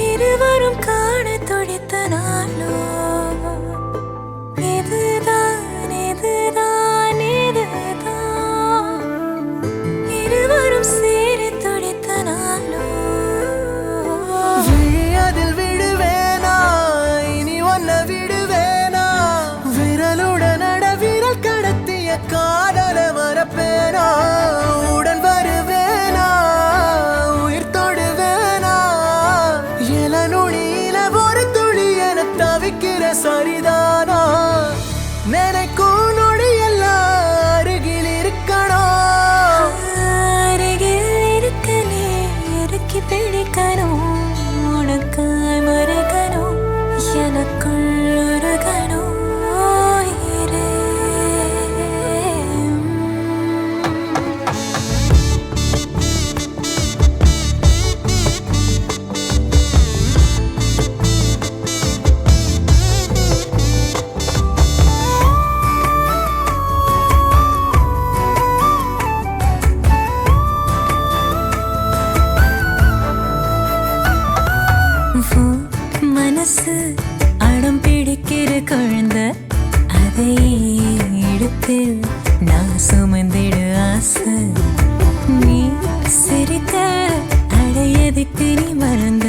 இருவரும் காண துடித்த நாளோ இருவரும் சேர துடித்த நாளோ அதில் விடுவேனா இனி ஒன்ன விடுவேனா விரலுடன் விரல் கடத்திய காதல மறப்பேனா உடன் வருவேனா உயிர் தொடுவேனா எல நுனியில ஒரு துளி என தவிக்கிற சரிதானா நினைக்கும் நொடி எல்லாம் அருகில் இருக்கணும் அருகில் இருக்கனே இறுக்கி பிடிக்கணும் உனக்காய் மறக்கணும் எனக்குள் உருகணும் மனசு அடம் பிடிக்கிற குழந்தை அதை எடுத்து நான் சுமந்திடு ஆசை நீ சிரிக்க அடையதுக்கு நீ மறந்த